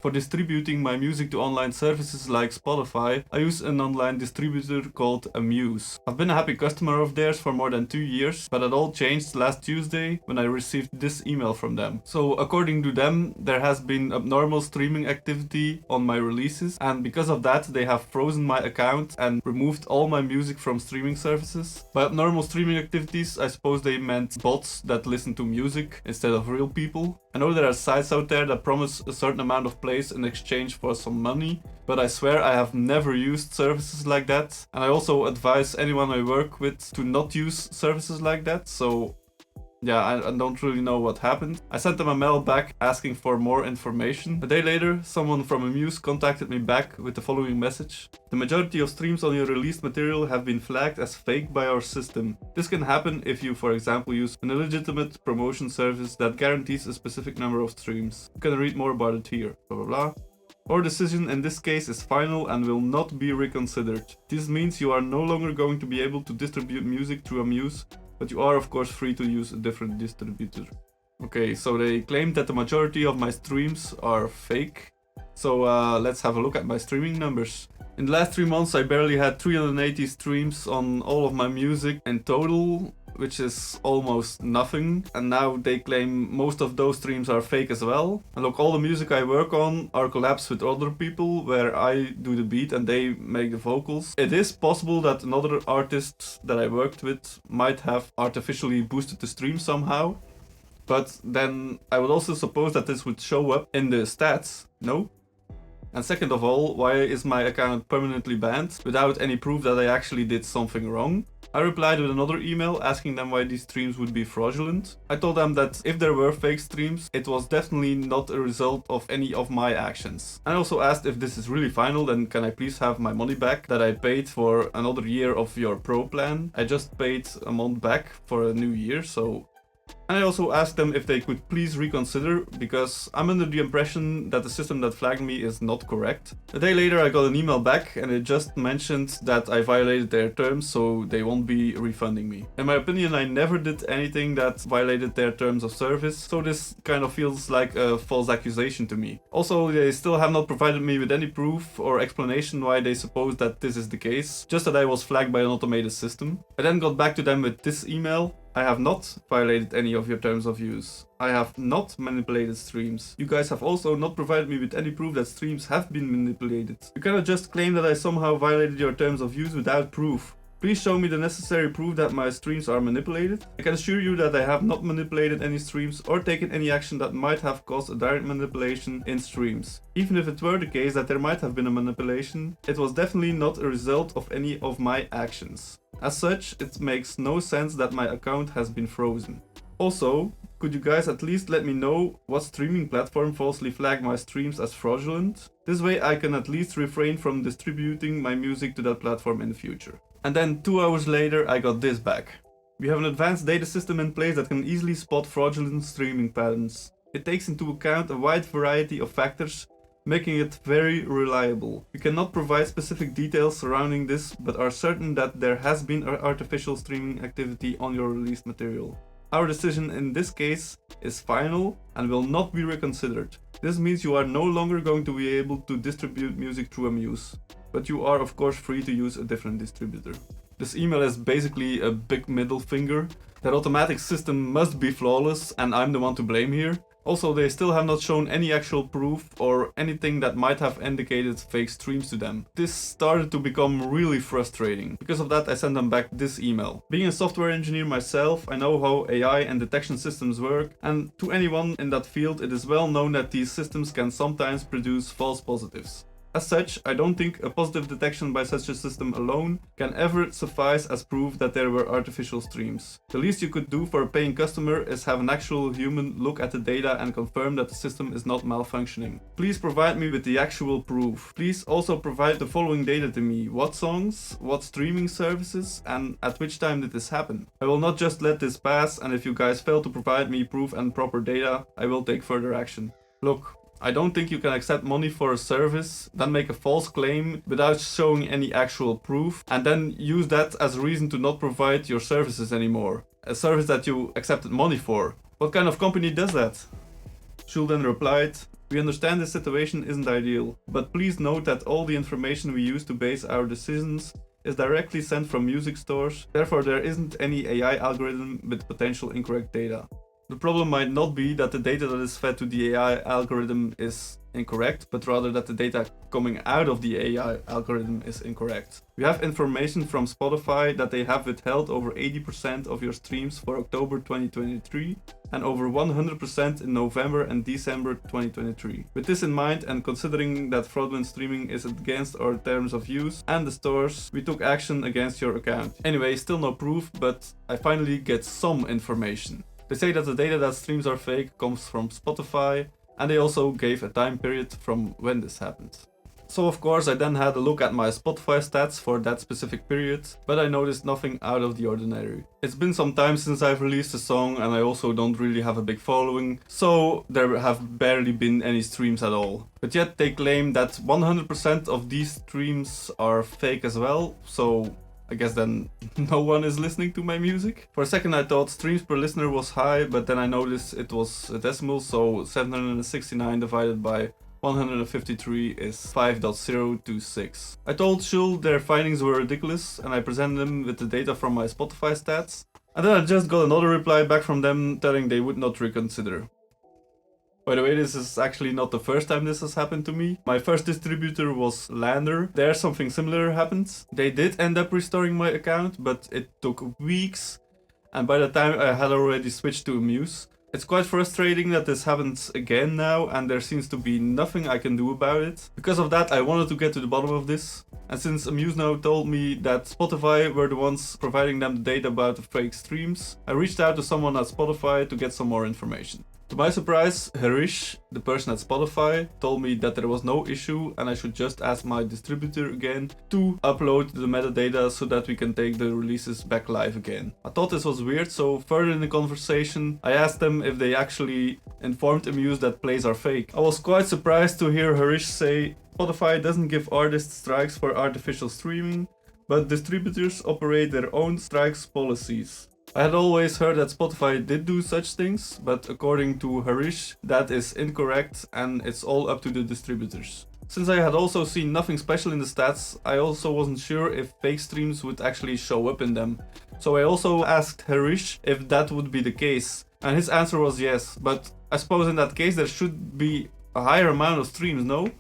For distributing my music to online services like Spotify, I use an online distributor called Amuse. I've been a happy customer of theirs for more than 2 years, but it all changed last Tuesday when I received this email from them. So according to them, there has been abnormal streaming activity on my releases, and because of that they have frozen my account and removed all my music from streaming services. By abnormal streaming activities, I suppose they meant bots that listen to music instead of real people. I know there are sites out there that promise a certain amount of plays in exchange for some money, but I swear I have never used services like that. And I also advise anyone I work with to not use services like that, so yeah, I don't really know what happened. I sent them a mail back asking for more information. A day later, someone from Amuse contacted me back with the following message. The majority of streams on your released material have been flagged as fake by our system. This can happen if you, for example, use an illegitimate promotion service that guarantees a specific number of streams. You can read more about it here. Blah blah blah. Our decision in this case is final and will not be reconsidered. This means you are no longer going to be able to distribute music through Amuse, but you are of course free to use a different distributor. Okay, so they claim that the majority of my streams are fake. So let's have a look at my streaming numbers. In the last 3 months I barely had 380 streams on all of my music in total, which is almost nothing. And now they claim most of those streams are fake as well. And look, all the music I work on are collabs with other people where I do the beat and they make the vocals. It is possible that another artist that I worked with might have artificially boosted the stream somehow. But then I would also suppose that this would show up in the stats, no? And second of all, why is my account permanently banned without any proof that I actually did something wrong? I replied with another email asking them why these streams would be fraudulent. I told them that if there were fake streams, it was definitely not a result of any of my actions. I also asked if this is really final, then can I please have my money back that I paid for another year of your pro plan. I just paid a month back for a new year, so... And I also asked them if they could please reconsider, because I'm under the impression that the system that flagged me is not correct. A day later I got an email back and it just mentioned that I violated their terms, so they won't be refunding me. In my opinion, I never did anything that violated their terms of service, so this kind of feels like a false accusation to me. Also, they still have not provided me with any proof or explanation why they suppose that this is the case, just that I was flagged by an automated system. I then got back to them with this email. I have not violated any of your terms of use. I have not manipulated streams. You guys have also not provided me with any proof that streams have been manipulated. You cannot just claim that I somehow violated your terms of use without proof. Please show me the necessary proof that my streams are manipulated. I can assure you that I have not manipulated any streams or taken any action that might have caused a direct manipulation in streams. Even if it were the case that there might have been a manipulation, it was definitely not a result of any of my actions. As such, it makes no sense that my account has been frozen. Also, could you guys at least let me know what streaming platform falsely flagged my streams as fraudulent? This way I can at least refrain from distributing my music to that platform in the future. And then 2 hours later I got this back. We have an advanced data system in place that can easily spot fraudulent streaming patterns. It takes into account a wide variety of factors, making it very reliable. We cannot provide specific details surrounding this, but are certain that there has been artificial streaming activity on your released material. Our decision in this case is final and will not be reconsidered. This means you are no longer going to be able to distribute music through Amuse, but you are of course free to use a different distributor. This email is basically a big middle finger. That automatic system must be flawless and I'm the one to blame here. Also, they still have not shown any actual proof or anything that might have indicated fake streams to them. This started to become really frustrating. Because of that, I sent them back this email. Being a software engineer myself, I know how AI and detection systems work, and to anyone in that field, it is well known that these systems can sometimes produce false positives. As such, I don't think a positive detection by such a system alone can ever suffice as proof that there were artificial streams. The least you could do for a paying customer is have an actual human look at the data and confirm that the system is not malfunctioning. Please provide me with the actual proof. Please also provide the following data to me: what songs, what streaming services, and at which time did this happen. I will not just let this pass, and if you guys fail to provide me proof and proper data, I will take further action. Look, I don't think you can accept money for a service, then make a false claim without showing any actual proof, and then use that as a reason to not provide your services anymore. A service that you accepted money for. What kind of company does that? Shul then replied, "We understand this situation isn't ideal, but please note that all the information we use to base our decisions is directly sent from music stores, therefore there isn't any AI algorithm with potential incorrect data. The problem might not be that the data that is fed to the AI algorithm is incorrect, but rather that the data coming out of the AI algorithm is incorrect. We have information from Spotify that they have withheld over 80% of your streams for October 2023 and over 100% in November and December 2023. With this in mind and considering that fraudulent streaming is against our terms of use and the stores, we took action against your account. Anyway, still no proof, but I finally get some information. They say that the data that streams are fake comes from Spotify, and they also gave a time period from when this happened. So of course I then had a look at my Spotify stats for that specific period, but I noticed nothing out of the ordinary. It's been some time since I've released a song and I also don't really have a big following, so there have barely been any streams at all. But yet they claim that 100% of these streams are fake as well, so I guess then no one is listening to my music. For a second I thought streams per listener was high, but then I noticed it was a decimal, so 769 divided by 153 is 5.026. I told Shul their findings were ridiculous and I presented them with the data from my Spotify stats. And then I just got another reply back from them telling they would not reconsider. By the way, this is actually not the first time this has happened to me. My first distributor was Landr. There something similar happened. They did end up restoring my account, but it took weeks. And by the time I had already switched to Amuse. It's quite frustrating that this happens again now and there seems to be nothing I can do about it. Because of that I wanted to get to the bottom of this. And since Amuse now told me that Spotify were the ones providing them the data about the fake streams, I reached out to someone at Spotify to get some more information. To my surprise, Harish, the person at Spotify, told me that there was no issue and I should just ask my distributor again to upload the metadata so that we can take the releases back live again. I thought this was weird, so further in the conversation I asked them if they actually informed Amuse that plays are fake. I was quite surprised to hear Harish say Spotify doesn't give artists strikes for artificial streaming, but distributors operate their own strikes policies. I had always heard that Spotify did do such things, but according to Harish, that is incorrect and it's all up to the distributors. Since I had also seen nothing special in the stats, I also wasn't sure if fake streams would actually show up in them. So I also asked Harish if that would be the case, and his answer was yes, but I suppose in that case there should be a higher amount of streams, no?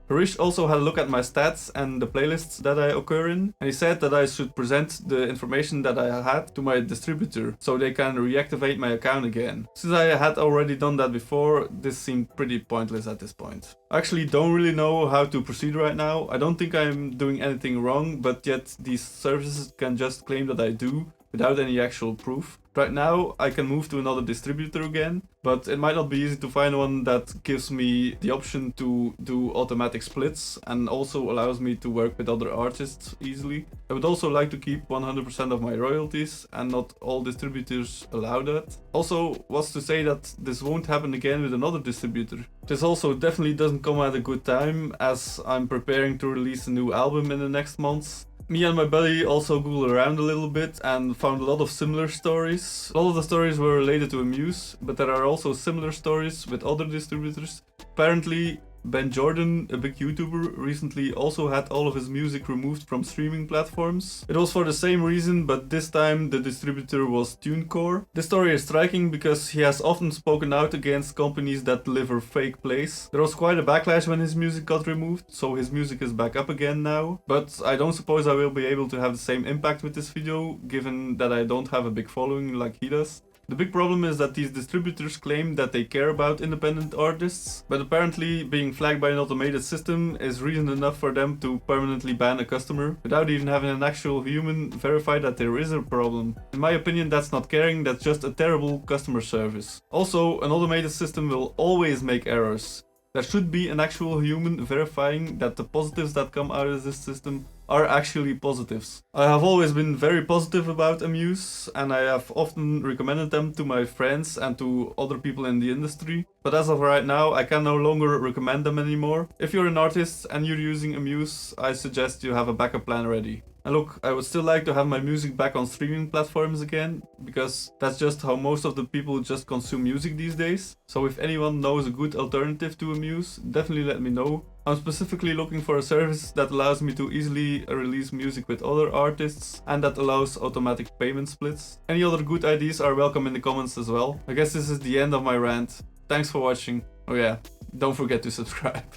Harish also had a look at my stats and the playlists that I occur in, and he said that I should present the information that I had to my distributor so they can reactivate my account again. Since I had already done that before, this seemed pretty pointless at this point. I actually don't really know how to proceed right now. I don't think I'm doing anything wrong, but yet these services can just claim that I do without any actual proof. Right now I can move to another distributor again, but it might not be easy to find one that gives me the option to do automatic splits and also allows me to work with other artists easily. I would also like to keep 100% of my royalties, and not all distributors allow that. Also, what's to say that this won't happen again with another distributor? This also definitely doesn't come at a good time, as I'm preparing to release a new album in the next months. Me and my buddy also googled around a little bit and found a lot of similar stories. A lot of the stories were related to Amuse, but there are also similar stories with other distributors. Apparently, Ben Jordan, a big YouTuber, recently also had all of his music removed from streaming platforms. It was for the same reason, but this time the distributor was TuneCore. This story is striking because he has often spoken out against companies that deliver fake plays. There was quite a backlash when his music got removed, so his music is back up again now. But I don't suppose I will be able to have the same impact with this video, given that I don't have a big following like he does. The big problem is that these distributors claim that they care about independent artists, but apparently being flagged by an automated system is reason enough for them to permanently ban a customer without even having an actual human verify that there is a problem. In my opinion, that's not caring, that's just a terrible customer service. Also, an automated system will always make errors. There should be an actual human verifying that the positives that come out of this system are actually positives. I have always been very positive about Amuse, and I have often recommended them to my friends and to other people in the industry. But as of right now, I can no longer recommend them anymore. If you're an artist and you're using Amuse, I suggest you have a backup plan ready. And look, I would still like to have my music back on streaming platforms again, because that's just how most of the people just consume music these days. So if anyone knows a good alternative to Amuse, definitely let me know. I'm specifically looking for a service that allows me to easily release music with other artists and that allows automatic payment splits. Any other good ideas are welcome in the comments as well. I guess this is the end of my rant. Thanks for watching. Oh yeah, don't forget to subscribe.